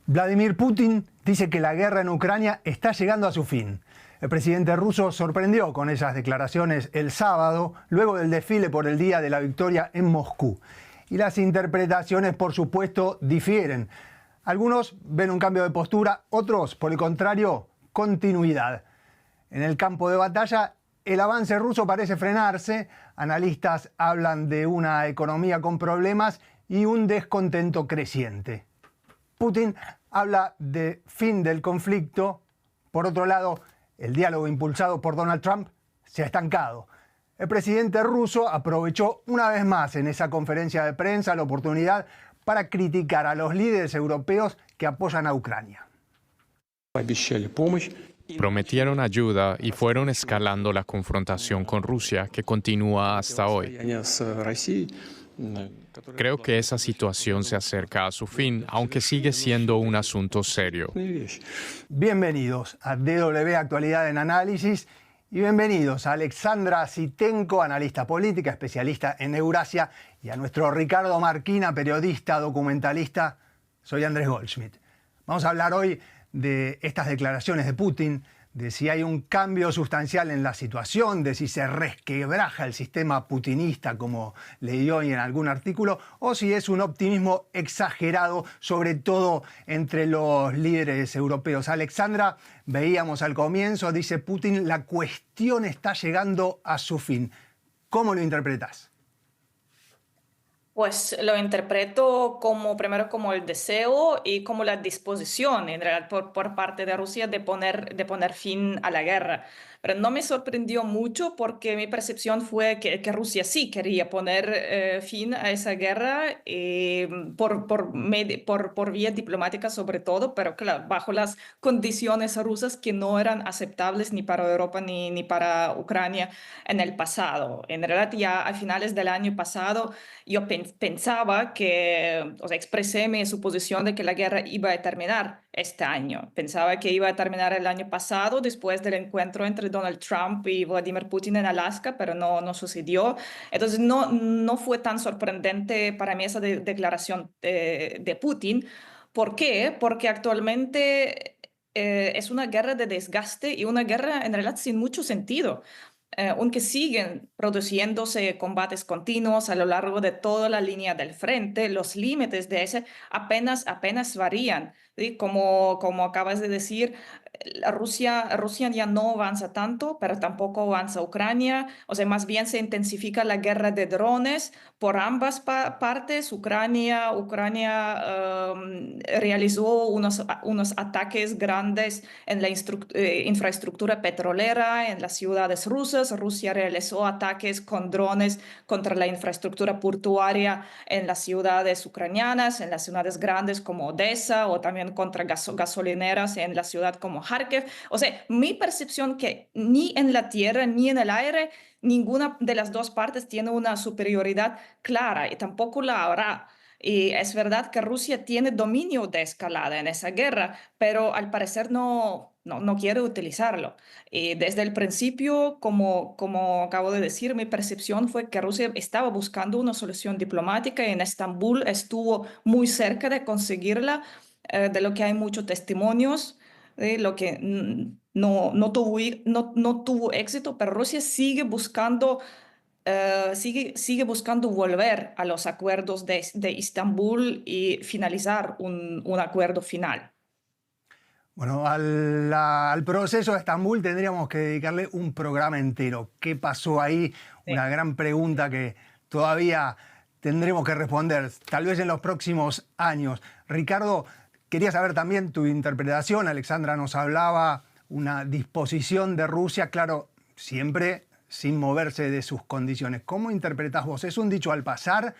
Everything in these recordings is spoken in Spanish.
Vladimir Putin dice que la guerra en Ucrania está llegando a su fin. El presidente ruso sorprendió con esas declaraciones el sábado, luego del desfile por el Día de la Victoria en Moscú. Y las interpretaciones, por supuesto, difieren. Algunos ven un cambio de postura, otros, por el contrario, continuidad. En el campo de batalla, el avance ruso parece frenarse. Analistas hablan de una economía con problemas y un descontento creciente. Putin habla de fin del conflicto. Por otro lado, el diálogo impulsado por Donald Trump se ha estancado. El presidente ruso aprovechó una vez más en esa conferencia de prensa la oportunidad para criticar a los líderes europeos que apoyan a Ucrania. Prometieron ayuda y fueron escalando la confrontación con Rusia, que continúa hasta hoy. Creo que esa situación se acerca a su fin, aunque sigue siendo un asunto serio. Bienvenidos a DW Actualidad en Análisis y bienvenidos a Alexandra Zhitenko, analista política, especialista en Eurasia, y a nuestro Ricardo Marquina, periodista, documentalista. Soy Andrés Goldschmidt. Vamos a hablar hoy de estas declaraciones de Putin, de si hay un cambio sustancial en la situación, de si se resquebraja el sistema putinista, como leí hoy en algún artículo, o si es un optimismo exagerado, sobre todo entre los líderes europeos. Alexandra, veíamos al comienzo, dice Putin, la cuestión está llegando a su fin. ¿Cómo lo interpretas? Pues lo interpreto primero como el deseo y como la disposición en realidad por parte de Rusia de poner fin a la guerra. Pero no me sorprendió mucho porque mi percepción fue que Rusia sí quería poner fin a esa guerra por vía diplomática sobre todo, pero claro, bajo las condiciones rusas que no eran aceptables ni para Europa ni para Ucrania en el pasado. En realidad ya a finales del año pasado yo pensaba expresé mi suposición de que la guerra iba a terminar este año. Pensaba que iba a terminar el año pasado después del encuentro entre Donald Trump y Vladimir Putin en Alaska, pero no sucedió. Entonces no fue tan sorprendente para mí esa declaración de Putin. ¿Por qué? Porque actualmente es una guerra de desgaste y una guerra en realidad sin mucho sentido. Aunque siguen produciéndose combates continuos a lo largo de toda la línea del frente, los límites de ese apenas varían, ¿sí? Como acabas de decir, Rusia ya no avanza tanto, pero tampoco avanza Ucrania. O sea, más bien se intensifica la guerra de drones por ambas partes. Ucrania realizó unos ataques grandes en la infraestructura petrolera en las ciudades rusas. Rusia realizó ataques con drones contra la infraestructura portuaria en las ciudades ucranianas, en las ciudades grandes como Odessa, o también contra gasolineras en la ciudad como Kharkiv. O sea, mi percepción que ni en la tierra ni en el aire ninguna de las dos partes tiene una superioridad clara y tampoco la habrá. Y es verdad que Rusia tiene dominio de escalada en esa guerra, pero al parecer no quiere utilizarlo. Y desde el principio, como acabo de decir, mi percepción fue que Rusia estaba buscando una solución diplomática y en Estambul estuvo muy cerca de conseguirla, de lo que hay muchos testimonios, de lo que no tuvo éxito, pero Rusia sigue buscando volver a los acuerdos de Estambul y finalizar un acuerdo final. Bueno, al proceso de Estambul tendríamos que dedicarle un programa entero. ¿Qué pasó ahí? Sí. Una gran pregunta que todavía tendremos que responder, tal vez en los próximos años. Ricardo, quería saber también tu interpretación. Alexandra nos hablaba una disposición de Rusia, claro, siempre sin moverse de sus condiciones. ¿Cómo interpretás vos? ¿Es un dicho al pasar?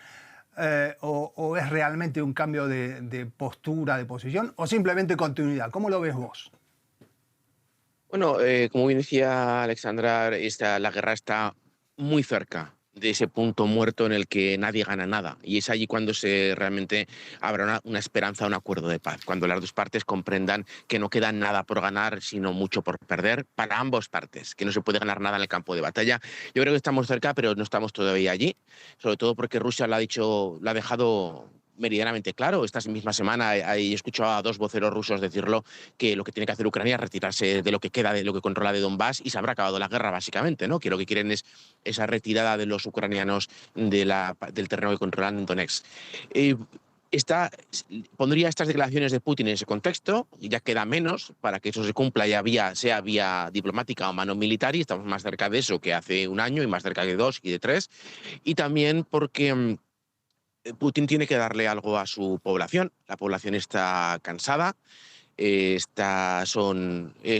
¿O es realmente un cambio de postura, de posición, o simplemente continuidad? ¿Cómo lo ves vos? Bueno, como bien decía Alexandra, la guerra está muy cerca de ese punto muerto en el que nadie gana nada. Y es allí cuando realmente habrá una esperanza, un acuerdo de paz, cuando las dos partes comprendan que no queda nada por ganar, sino mucho por perder para ambas partes, que no se puede ganar nada en el campo de batalla. Yo creo que estamos cerca, pero no estamos todavía allí, sobre todo porque Rusia lo ha dejado meridianamente claro. Esta misma semana he escuchado a 2 voceros rusos decirlo, que lo que tiene que hacer Ucrania es retirarse de lo que queda, de lo que controla de Donbass, y se habrá acabado la guerra, básicamente, ¿no? Que lo que quieren es esa retirada de los ucranianos del terreno que controlan en Donetsk. Eh, Pondría estas declaraciones de Putin en ese contexto, y ya queda menos para que eso se cumpla, sea vía diplomática o mano militar, y estamos más cerca de eso que hace un año, y más cerca de 2 y de 3, y también porque Putin tiene que darle algo a su población. La población está cansada. Es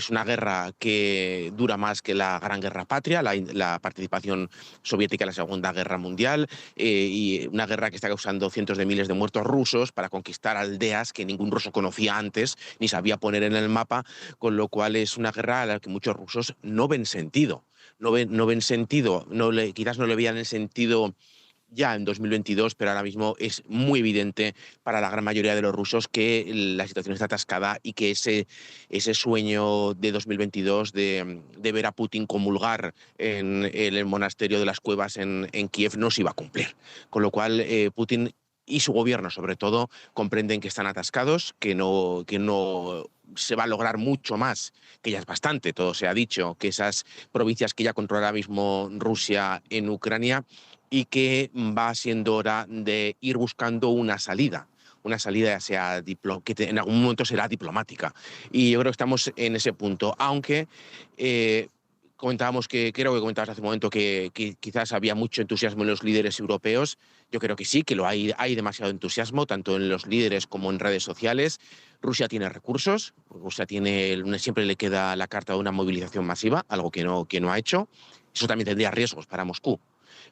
una guerra que dura más que la Gran Guerra Patria, la participación soviética en la Segunda Guerra Mundial, y una guerra que está causando cientos de miles de muertos rusos para conquistar aldeas que ningún ruso conocía antes ni sabía poner en el mapa, con lo cual es una guerra a la que muchos rusos no ven sentido. No ven sentido, quizás no le veían el sentido ya en 2022, pero ahora mismo es muy evidente para la gran mayoría de los rusos que la situación está atascada, y que ese sueño de 2022 de ver a Putin comulgar en el monasterio de las cuevas en Kiev no se iba a cumplir. Con lo cual, Putin y su gobierno, sobre todo, comprenden que están atascados, que no se va a lograr mucho más, que ya es bastante, todo se ha dicho, que esas provincias que ya controla ahora mismo Rusia en Ucrania, y que va siendo hora de ir buscando una salida ya sea que en algún momento será diplomática. Y yo creo que estamos en ese punto, aunque creo que comentabas hace un momento que quizás había mucho entusiasmo en los líderes europeos. Yo creo que sí, que hay demasiado entusiasmo, tanto en los líderes como en redes sociales. Rusia tiene recursos, siempre le queda la carta de una movilización masiva, algo que no ha hecho. Eso también tendría riesgos para Moscú,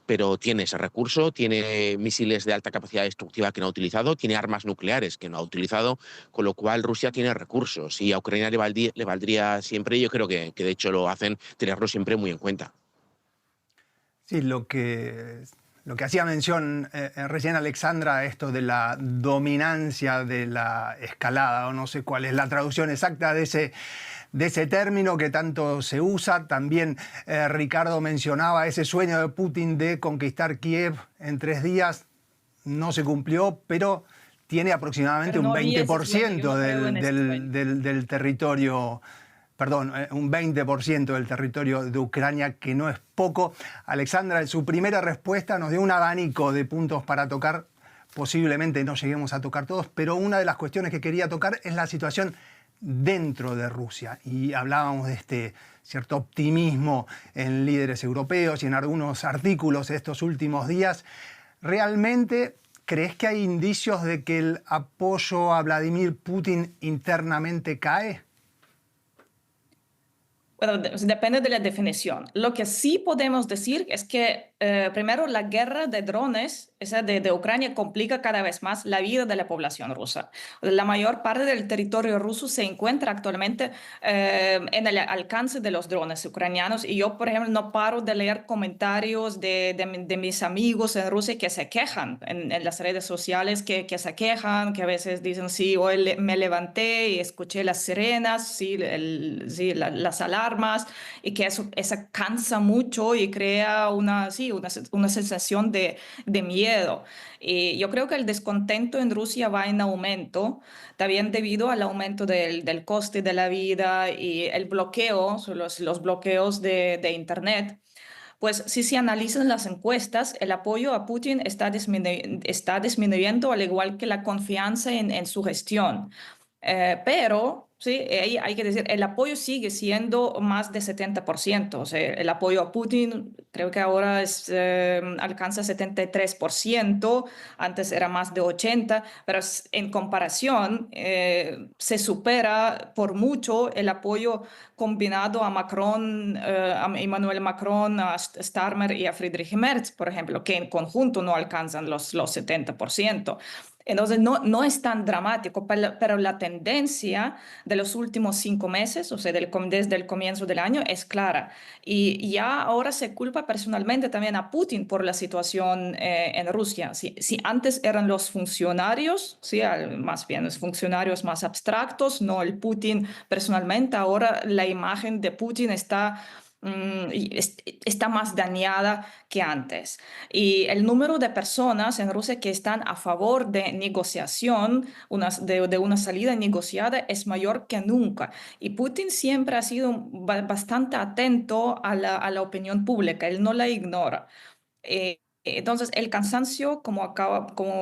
pero tiene ese recurso, tiene misiles de alta capacidad destructiva que no ha utilizado, tiene armas nucleares que no ha utilizado, con lo cual Rusia tiene recursos, y a Ucrania le valdría siempre, y yo creo que de hecho lo hacen, tenerlo siempre muy en cuenta. Sí, lo que hacía mención recién Alexandra, esto de la dominancia de la escalada, o no sé cuál es la traducción exacta de ese término que tanto se usa. También Ricardo mencionaba ese sueño de Putin de conquistar Kiev en 3 días. No se cumplió, pero tiene aproximadamente Pero no un había ese sueño, 20% yo no creo en ese sueño. del territorio, perdón, un 20% del territorio de Ucrania, que no es poco. Alexandra, en su primera respuesta nos dio un abanico de puntos para tocar. Posiblemente no lleguemos a tocar todos, pero una de las cuestiones que quería tocar es la situación dentro de Rusia. Y hablábamos de este cierto optimismo en líderes europeos y en algunos artículos de estos últimos días. ¿Realmente crees que hay indicios de que el apoyo a Vladimir Putin internamente cae? Bueno, depende de la definición. Lo que sí podemos decir es que, primero, la guerra de drones, esa de Ucrania, complica cada vez más la vida de la población rusa. La mayor parte del territorio ruso se encuentra actualmente en el alcance de los drones ucranianos, y yo, por ejemplo, no paro de leer comentarios de mis amigos en Rusia que se quejan en las redes sociales, que se quejan, que a veces dicen, sí, hoy me levanté y escuché las sirenas, sí, las alarmas, y que eso cansa mucho y crea una sensación de miedo. Y yo creo que el descontento en Rusia va en aumento, también debido al aumento del coste de la vida y el bloqueo, los bloqueos de Internet. Pues si se analizan las encuestas, el apoyo a Putin está disminuyendo, al igual que la confianza en su gestión. Pero, sí, hay que decir, el apoyo sigue siendo más de 70%. O sea, el apoyo a Putin creo que ahora alcanza 73%, antes era más de 80%, pero en comparación se supera por mucho el apoyo combinado a Macron, a Emmanuel Macron, a Starmer y a Friedrich Merz, por ejemplo, que en conjunto no alcanzan los 70%. Entonces, no es tan dramático, pero la tendencia de los últimos 5 meses, o sea, desde el comienzo del año, es clara. Y ya ahora se culpa personalmente también a Putin por la situación en Rusia. Si antes eran los funcionarios, ¿sí? Más bien los funcionarios más abstractos, no el Putin personalmente, ahora la imagen de Putin está está más dañada que antes. Y el número de personas en Rusia que están a favor de negociación, de una salida negociada, es mayor que nunca. Y Putin siempre ha sido bastante atento a la opinión pública, él no la ignora. Entonces, el cansancio, como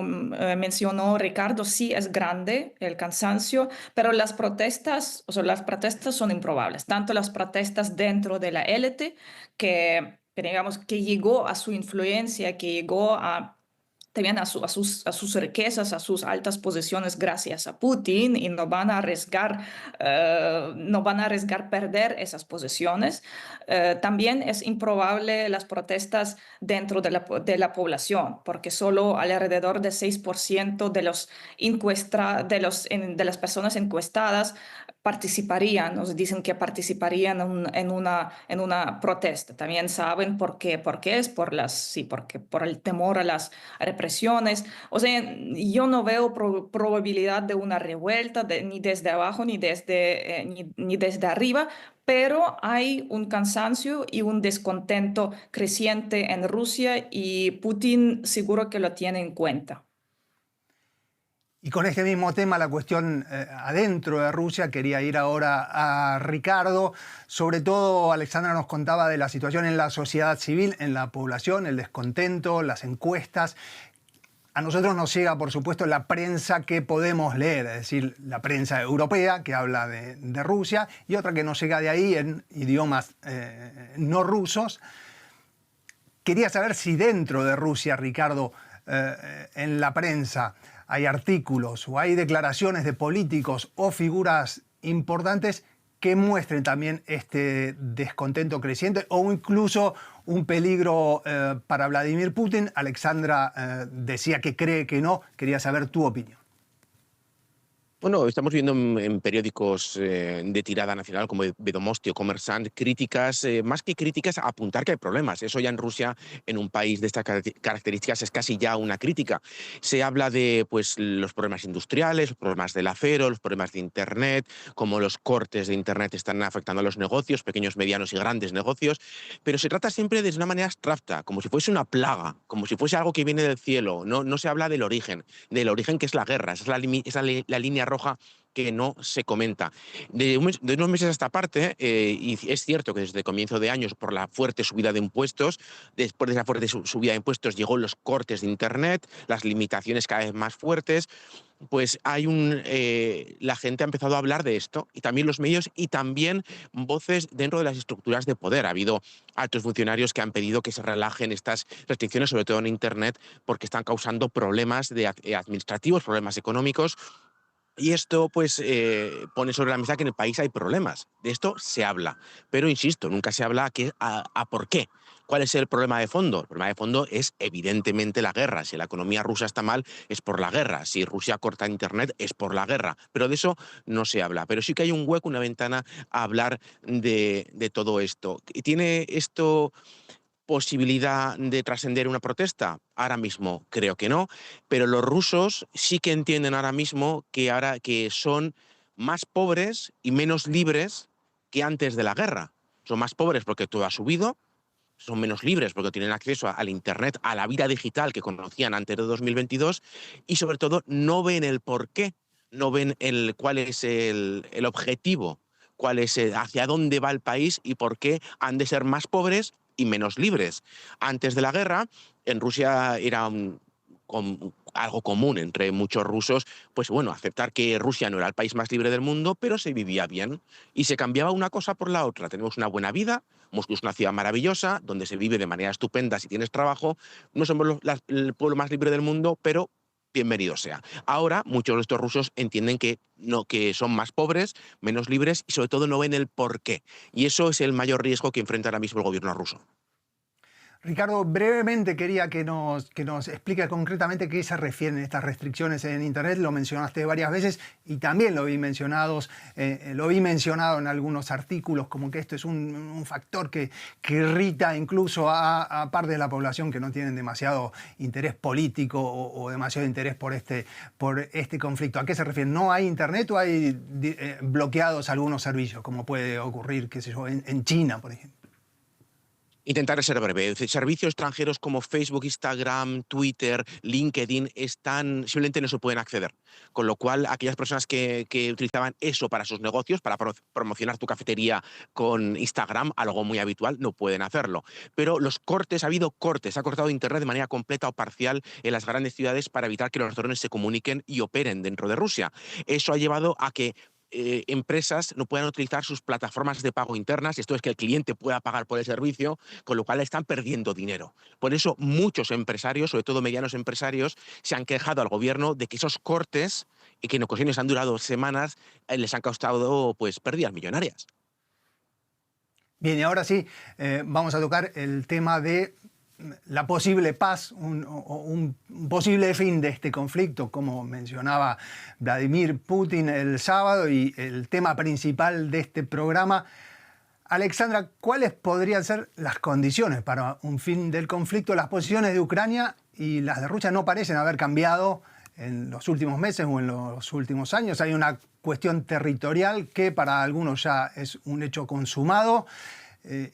mencionó Ricardo, sí es grande el cansancio, pero las protestas, o sea, las protestas son improbables, tanto las protestas dentro de la élite, que digamos que llegó a su influencia, que llegó a también a sus riquezas, a sus altas posiciones gracias a Putin y no van a arriesgar perder esas posiciones. También es improbable las protestas dentro de la población, porque solo alrededor de 6% de las personas encuestadas participarían, nos dicen que participarían en una protesta. También saben por qué es porque por el temor a las represiones. O sea, yo no veo probabilidad de una revuelta ni desde abajo ni desde arriba, pero hay un cansancio y un descontento creciente en Rusia y Putin seguro que lo tiene en cuenta. Y con este mismo tema, la cuestión adentro de Rusia, quería ir ahora a Ricardo. Sobre todo, Alexandra nos contaba de la situación en la sociedad civil, en la población, el descontento, las encuestas. A nosotros nos llega, por supuesto, la prensa que podemos leer, es decir, la prensa europea que habla de Rusia y otra que nos llega de ahí en idiomas no rusos. Quería saber si dentro de Rusia, Ricardo, en la prensa hay artículos o hay declaraciones de políticos o figuras importantes que muestren también este descontento creciente o incluso un peligro para Vladimir Putin. Alexandra decía que cree que no. Quería saber tu opinión. Bueno, estamos viendo en periódicos de tirada nacional como Vedomosti o Kommersant críticas, más que críticas, apuntar que hay problemas. Eso ya en Rusia, en un país de estas características, es casi ya una crítica. Se habla de pues, los problemas industriales, los problemas del acero, los problemas de Internet, cómo los cortes de Internet están afectando a los negocios, pequeños, medianos y grandes negocios, pero se trata siempre de una manera abstracta, como si fuese una plaga, como si fuese algo que viene del cielo. No se habla del origen que es la guerra, esa es la línea roja que no se comenta. De unos meses a esta parte, y es cierto que desde el comienzo de años, por la fuerte subida de impuestos, después de esa fuerte subida de impuestos llegó los cortes de Internet, las limitaciones cada vez más fuertes, pues la gente ha empezado a hablar de esto, y también los medios y también voces dentro de las estructuras de poder. Ha habido altos funcionarios que han pedido que se relajen estas restricciones, sobre todo en Internet, porque están causando problemas administrativos, problemas económicos. Y esto pues pone sobre la mesa que en el país hay problemas. De esto se habla, pero insisto, nunca se habla a por qué. ¿Cuál es el problema de fondo? El problema de fondo es evidentemente la guerra. Si la economía rusa está mal, es por la guerra. Si Rusia corta Internet, es por la guerra. Pero de eso no se habla. Pero sí que hay un hueco, una ventana a hablar de todo esto. ¿Y tiene esto posibilidad de trascender una protesta? Ahora mismo creo que no, pero los rusos sí que entienden ahora mismo que son más pobres y menos libres que antes de la guerra. Son más pobres porque todo ha subido, son menos libres porque tienen acceso al Internet, a la vida digital que conocían antes de 2022 y sobre todo no ven el porqué, no ven cuál es el objetivo, hacia dónde va el país y por qué han de ser más pobres y menos libres. Antes de la guerra, en Rusia era algo común entre muchos rusos, pues bueno, aceptar que Rusia no era el país más libre del mundo, pero se vivía bien y se cambiaba una cosa por la otra. Tenemos una buena vida, Moscú es una ciudad maravillosa, donde se vive de manera estupenda si tienes trabajo, no somos el pueblo más libre del mundo, pero bienvenido sea. Ahora, muchos de estos rusos entienden que son más pobres, menos libres y sobre todo no ven el porqué. Y eso es el mayor riesgo que enfrenta ahora mismo el gobierno ruso. Ricardo, brevemente quería que nos explique concretamente a qué se refieren estas restricciones en Internet. Lo mencionaste varias veces y también lo vi mencionado en algunos artículos, como que esto es un factor que irrita incluso a parte de la población que no tienen demasiado interés político o demasiado interés por este conflicto. ¿A qué se refiere? ¿No hay Internet o hay bloqueados algunos servicios, como puede ocurrir, qué sé yo, en China, por ejemplo? Intentaré ser breve. Servicios extranjeros como Facebook, Instagram, Twitter, LinkedIn simplemente no se pueden acceder. Con lo cual, aquellas personas que utilizaban eso para sus negocios, para promocionar tu cafetería con Instagram, algo muy habitual, no pueden hacerlo. Pero ha habido cortes, ha cortado Internet de manera completa o parcial en las grandes ciudades para evitar que los drones se comuniquen y operen dentro de Rusia. Eso ha llevado a que empresas no puedan utilizar sus plataformas de pago internas, y esto es que el cliente pueda pagar por el servicio, con lo cual están perdiendo dinero. Por eso muchos empresarios, sobre todo medianos empresarios, se han quejado al gobierno de que esos cortes, que en ocasiones han durado semanas, les han costado pues pérdidas millonarias. Bien, y ahora sí, vamos a tocar el tema de la posible paz, un posible fin de este conflicto, como mencionaba Vladimir Putin el sábado, y el tema principal de este programa. Alexandra, ¿cuáles podrían ser las condiciones para un fin del conflicto? Las posiciones de Ucrania y las de Rusia no parecen haber cambiado en los últimos meses o en los últimos años. Hay una cuestión territorial que para algunos ya es un hecho consumado.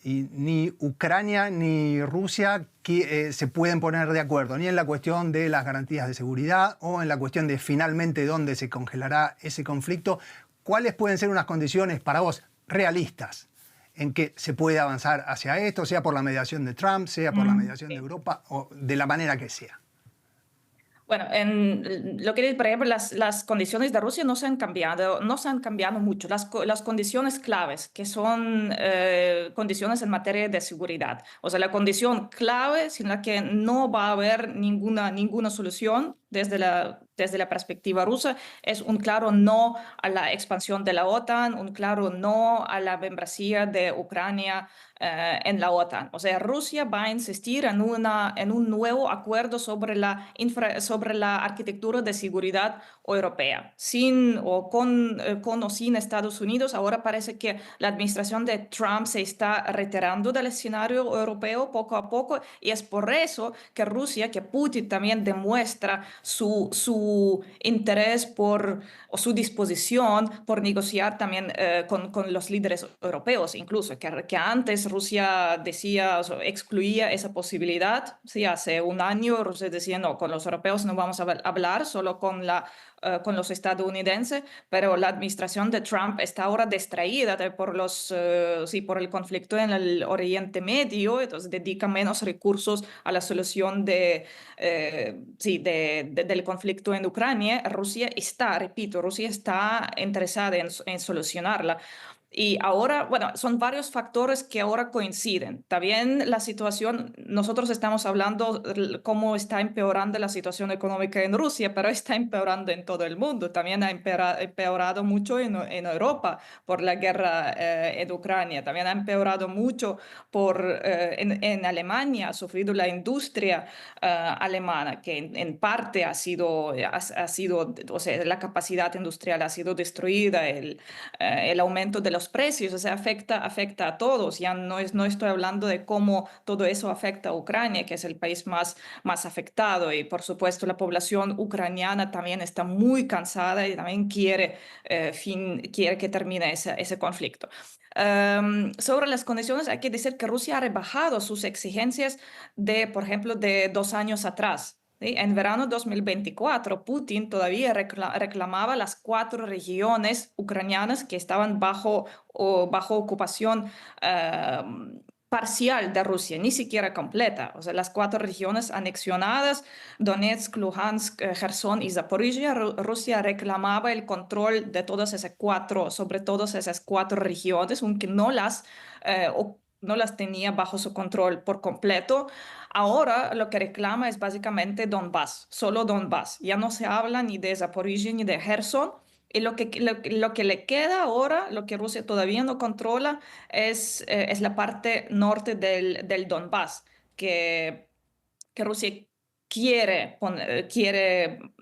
Y ni Ucrania ni Rusia se pueden poner de acuerdo ni en la cuestión de las garantías de seguridad o en la cuestión de finalmente dónde se congelará ese conflicto. ¿Cuáles pueden ser unas condiciones para vos realistas en que se puede avanzar hacia esto, sea por la mediación de Trump, sea por la mediación de Europa o de la manera que sea? Bueno, en lo que, por ejemplo, las condiciones de Rusia no se han cambiado mucho. Las condiciones claves, que son condiciones en materia de seguridad. O sea, la condición clave sin la que no va a haber ninguna solución desde la perspectiva rusa es un claro no a la expansión de la OTAN, un claro no a la membresía de Ucrania en la OTAN. O sea, Rusia va a insistir en un nuevo acuerdo sobre la arquitectura de seguridad europea, con o sin Estados Unidos. Ahora parece que la administración de Trump se está retirando del escenario europeo poco a poco, y es por eso que Putin también demuestra su interés o su disposición por negociar también con los líderes europeos, incluso que antes Rusia decía, o sea, excluía esa posibilidad. Sí, hace un año Rusia decía, no, con los europeos no vamos a hablar, solo con los estadounidenses, pero la administración de Trump está ahora distraída por por el conflicto en el Oriente Medio, entonces dedica menos recursos a la solución del conflicto en Ucrania. Rusia está interesada en solucionarla. Y ahora, bueno, son varios factores que ahora coinciden. También la situación, nosotros estamos hablando cómo está empeorando la situación económica en Rusia, pero está empeorando en todo el mundo. También ha empeorado mucho en Europa por la guerra en Ucrania. También ha empeorado mucho en Alemania. Ha sufrido la industria alemana, que en parte ha sido, o sea, la capacidad industrial ha sido destruida, el aumento de los precios, o sea, afecta a todos. Ya no estoy hablando de cómo todo eso afecta a Ucrania, que es el país más afectado, y por supuesto la población ucraniana también está muy cansada y también quiere que termine ese conflicto. Sobre las condiciones, hay que decir que Rusia ha rebajado sus exigencias por ejemplo, de 2 años atrás. ¿Sí? En verano 2024, Putin todavía reclamaba las 4 regiones ucranianas que estaban bajo ocupación parcial de Rusia, ni siquiera completa. O sea, las 4 regiones anexionadas, Donetsk, Luhansk, Gerson y Zaporizhia. Rusia reclamaba el control de sobre todas esas 4 regiones, aunque no las tenía bajo su control por completo. Ahora lo que reclama es básicamente Donbass, solo Donbass. Ya no se habla ni de Zaporizhia ni de Gerson. Y lo que le queda ahora, lo que Rusia todavía no controla, es la parte norte del Donbass, que Rusia quiere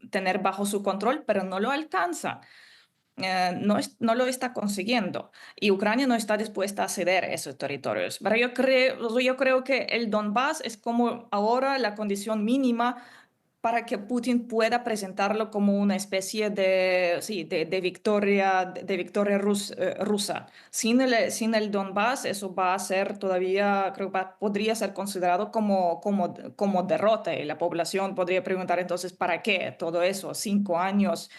tener bajo su control, pero no lo alcanza. No lo está consiguiendo, y Ucrania no está dispuesta a ceder esos territorios. Pero yo creo que el Donbass es como ahora la condición mínima para que Putin pueda presentarlo como una especie de, sí, de victoria, rusa. Sin el Donbass, eso va a ser todavía, creo que podría ser considerado como derrota. Y la población podría preguntar entonces, ¿para qué todo eso? 5 años,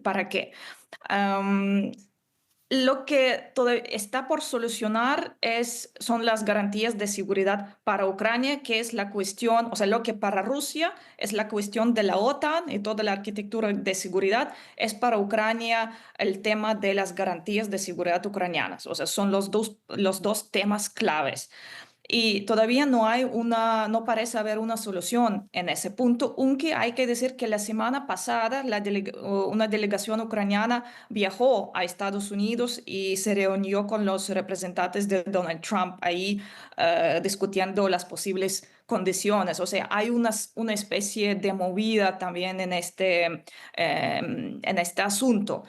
¿para qué? Am, lo que está por solucionar son las garantías de seguridad para Ucrania, que es la cuestión, o sea, lo que para Rusia es la cuestión de la OTAN y toda la arquitectura de seguridad, es para Ucrania el tema de las garantías de seguridad ucranianas. O sea, son los dos temas claves. Y todavía no parece haber una solución en ese punto, aunque hay que decir que la semana pasada una delegación ucraniana viajó a Estados Unidos y se reunió con los representantes de Donald Trump ahí discutiendo las posibles condiciones. O sea, hay una especie de movida también en este asunto.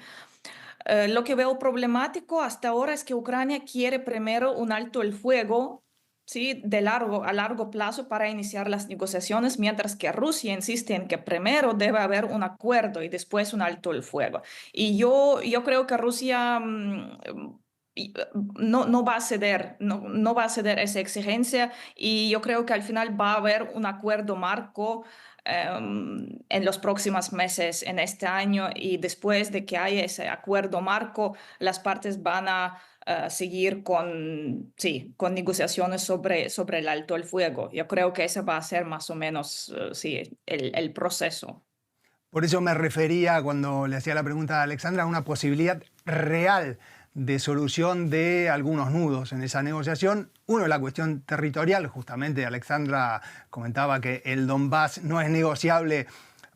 Lo que veo problemático hasta ahora es que Ucrania quiere primero un alto el fuego, ¿sí? A largo plazo para iniciar las negociaciones, mientras que Rusia insiste en que primero debe haber un acuerdo y después un alto el fuego. Y yo creo que Rusia no va a ceder, no va a ceder esa exigencia y yo creo que al final va a haber un acuerdo marco en los próximos meses en este año y después de que haya ese acuerdo marco, las partes van a seguir con negociaciones sobre el alto el fuego. Yo creo que ese va a ser más o menos sí, el proceso. Por eso me refería, cuando le hacía la pregunta a Alexandra, a una posibilidad real de solución de algunos nudos en esa negociación. Uno es la cuestión territorial. Justamente Alexandra comentaba que el Donbass no es negociable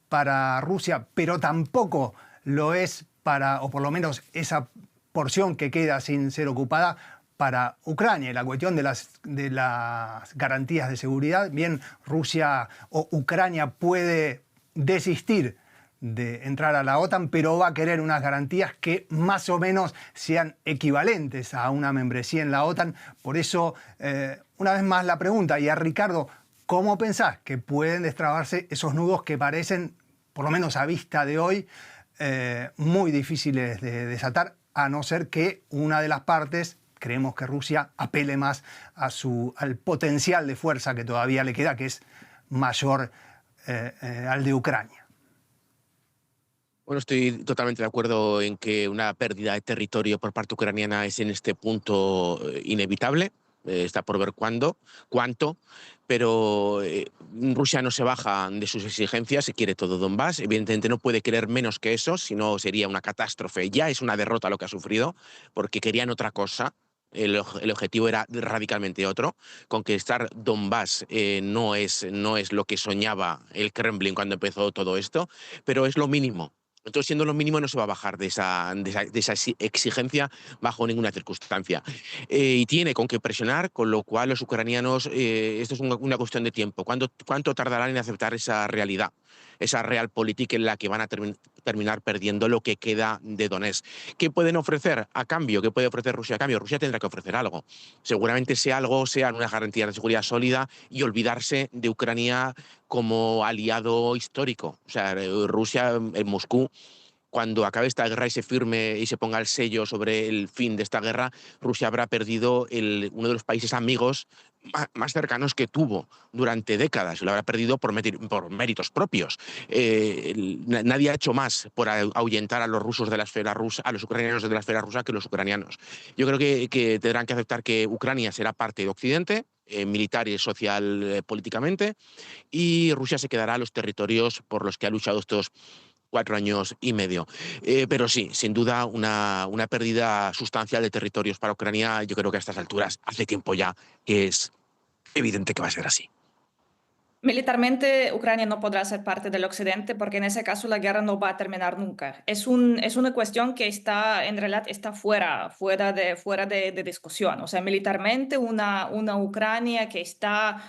para Rusia, pero tampoco lo es para, o por lo menos esa porción que queda sin ser ocupada, para Ucrania. Y la cuestión de las garantías de seguridad, bien Rusia o Ucrania puede desistir de entrar a la OTAN, pero va a querer unas garantías que más o menos sean equivalentes a una membresía en la OTAN. Por eso, una vez más la pregunta, y a Ricardo, ¿cómo pensás que pueden destrabarse esos nudos que parecen, por lo menos a vista de hoy, muy difíciles de desatar, a no ser que una de las partes, creemos que Rusia, apele más al potencial de fuerza que todavía le queda, que es mayor al de Ucrania? Bueno, estoy totalmente de acuerdo en que una pérdida de territorio por parte ucraniana es en este punto inevitable. Está por ver cuánto, pero Rusia no se baja de sus exigencias, se quiere todo Donbass. Evidentemente no puede querer menos que eso, si no sería una catástrofe. Ya es una derrota lo que ha sufrido, porque querían otra cosa. El objetivo era radicalmente otro. Conquistar Donbass no es lo que soñaba el Kremlin cuando empezó todo esto, pero es lo mínimo. Entonces, siendo lo mínimo, no se va a bajar de esa exigencia bajo ninguna circunstancia. Y tiene con qué presionar, con lo cual los ucranianos, esto es una cuestión de tiempo. ¿Cuánto tardarán en aceptar esa realidad? Esa realpolitik en la que van a terminar perdiendo lo que queda de Donetsk. ¿Qué pueden ofrecer a cambio? ¿Qué puede ofrecer Rusia a cambio? Rusia tendrá que ofrecer algo. Seguramente ese algo sean unas garantías de seguridad sólida y olvidarse de Ucrania como aliado histórico. O sea, Rusia en Moscú, cuando acabe esta guerra y se firme y se ponga el sello sobre el fin de esta guerra, Rusia habrá perdido uno de los países amigos más cercanos que tuvo durante décadas. Lo habrá perdido por méritos propios. Nadie ha hecho más por ahuyentar a los rusos de la esfera rusa, a los ucranianos de la esfera rusa, que los ucranianos. Yo creo que tendrán que aceptar que Ucrania será parte de Occidente, militar y social, políticamente, y Rusia se quedará a los territorios por los que ha luchado estos 4 años y medio. Pero sí, sin duda, una pérdida sustancial de territorios para Ucrania. Yo creo que a estas alturas, hace tiempo ya, que es evidente que va a ser así. Militarmente, Ucrania no podrá ser parte del Occidente porque en ese caso la guerra no va a terminar nunca. Es una cuestión que en realidad está fuera de discusión. O sea, militarmente una Ucrania que está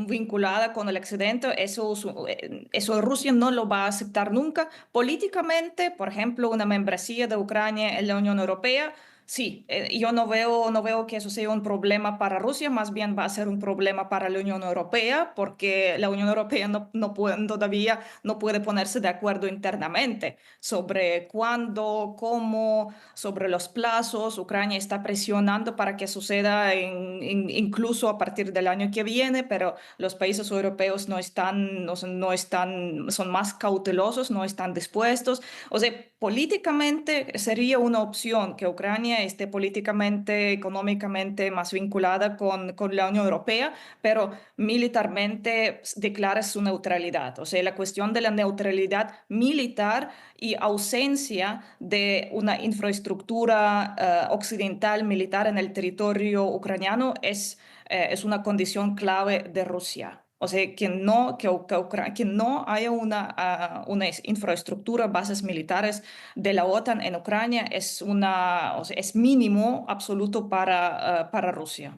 vinculada con el Occidente, eso Rusia no lo va a aceptar nunca. Políticamente, por ejemplo, una membresía de Ucrania en la Unión Europea Sí, yo no veo que eso sea un problema para Rusia, más bien va a ser un problema para la Unión Europea, porque la Unión Europea todavía no puede ponerse de acuerdo internamente sobre cuándo, cómo, sobre los plazos. Ucrania está presionando para que suceda incluso a partir del año que viene, pero los países europeos son más cautelosos, no están dispuestos. O sea, políticamente sería una opción que Ucrania esté políticamente, económicamente más vinculada con la Unión Europea, pero militarmente declara su neutralidad. O sea, la cuestión de la neutralidad militar y ausencia de una infraestructura occidental militar en el territorio ucraniano es una condición clave de Rusia. O sea, que no haya una infraestructura, bases militares de la OTAN en Ucrania o sea, es mínimo absoluto para Rusia.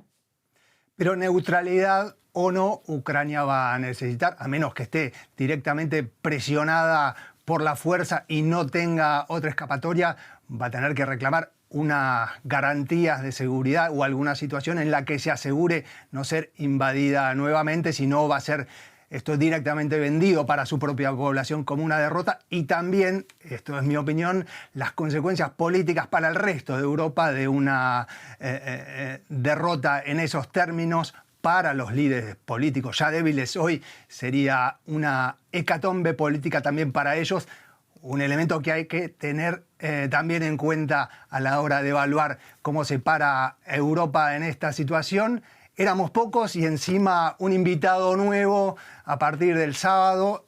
Pero neutralidad o no, Ucrania va a necesitar, a menos que esté directamente presionada por la fuerza y no tenga otra escapatoria, va a tener que reclamar unas garantías de seguridad o alguna situación en la que se asegure no ser invadida nuevamente, sino va a ser esto directamente vendido para su propia población como una derrota, y también, esto es mi opinión, las consecuencias políticas para el resto de Europa de una derrota en esos términos para los líderes políticos ya débiles hoy sería una hecatombe política también para ellos, un elemento que hay que tener también en cuenta a la hora de evaluar cómo se para Europa en esta situación. Éramos pocos y encima un invitado nuevo a partir del sábado.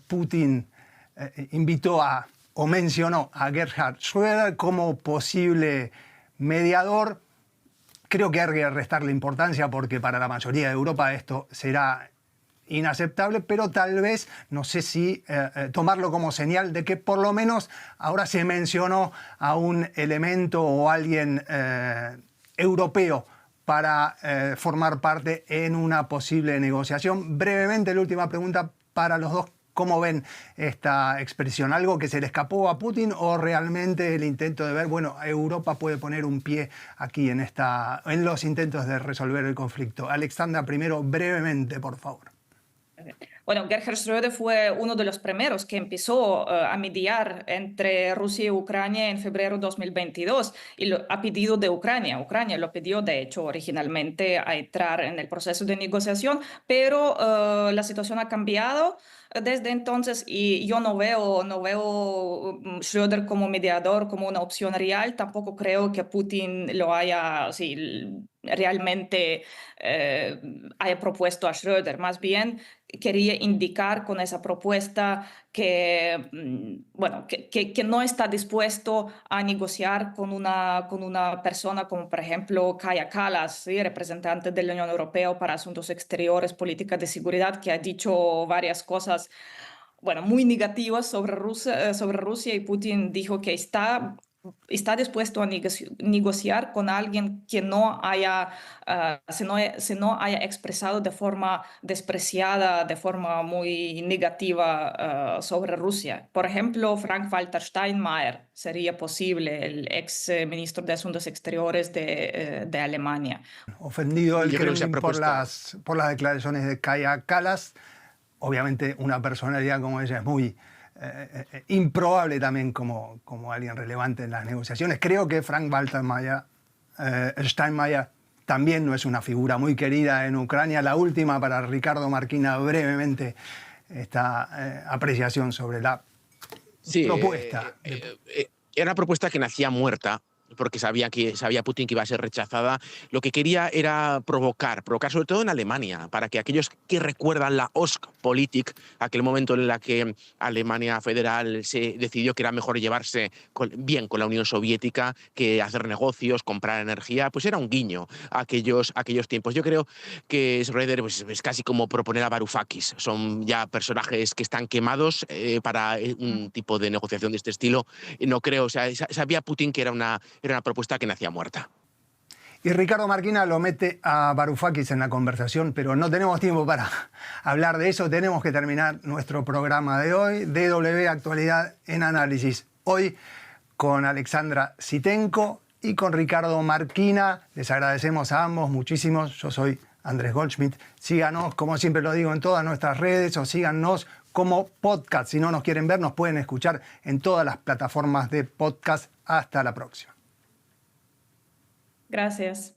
Putin invitó o mencionó a Gerhard Schröder como posible mediador. Creo que hay que restarle importancia porque para la mayoría de Europa esto será inaceptable, pero tal vez, no sé si tomarlo como señal de que por lo menos ahora se mencionó a un elemento o alguien europeo para formar parte en una posible negociación. Brevemente, la última pregunta para los dos. ¿Cómo ven esta expresión? ¿Algo que se le escapó a Putin o realmente el intento de ver, bueno, Europa puede poner un pie aquí en los intentos de resolver el conflicto? Alexandra, primero, brevemente, por favor. Bueno, Gerhard Schröder fue uno de los primeros que empezó a mediar entre Rusia y Ucrania en febrero de 2022 y a pedido de Ucrania. Ucrania lo pidió, de hecho, originalmente a entrar en el proceso de negociación, pero la situación ha cambiado desde entonces y yo no veo Schröder como mediador, como una opción real. Tampoco creo que Putin lo haya realmente haya propuesto a Schröder. Más bien quería indicar con esa propuesta que no está dispuesto a negociar con una persona como, por ejemplo, Kaja Kallas, ¿sí?, representante de la Unión Europea para Asuntos Exteriores, Política de Seguridad, que ha dicho varias cosas muy negativas sobre Rusia, y Putin dijo que está dispuesto a negociar con alguien que se no haya expresado de forma despreciada, de forma muy negativa sobre Rusia. Por ejemplo, Frank-Walter Steinmeier sería posible, el ex ministro de Asuntos Exteriores de Alemania. Ofendido el Yo creo que Kremlin por las declaraciones de Kaja Kallas. Obviamente una personalidad como ella es muy improbable también como alguien relevante en las negociaciones. Creo que Frank-Walter Steinmeier también no es una figura muy querida en Ucrania. La última para Ricardo Marquina, brevemente, esta apreciación sobre la propuesta. Era una propuesta que nacía muerta, porque sabía Putin que iba a ser rechazada. Lo que quería era provocar sobre todo en Alemania, para que aquellos que recuerdan la Ostpolitik, aquel momento en el que Alemania federal se decidió que era mejor llevarse bien con la Unión Soviética que hacer negocios, comprar energía, pues era un guiño a aquellos tiempos. Yo creo que Schröder es casi como proponer a Varoufakis. Son ya personajes que están quemados para un tipo de negociación de este estilo. No creo, sabía Putin que era una propuesta que nacía muerta. Y Ricardo Marquina lo mete a Varoufakis en la conversación, pero no tenemos tiempo para hablar de eso. Tenemos que terminar nuestro programa de hoy, DW Actualidad en Análisis. Hoy con Alexandra Zhitenko y con Ricardo Marquina. Les agradecemos a ambos muchísimo. Yo soy Andrés Goldschmidt. Síganos, como siempre lo digo, en todas nuestras redes o síganos como podcast. Si no nos quieren ver, nos pueden escuchar en todas las plataformas de podcast. Hasta la próxima. Gracias.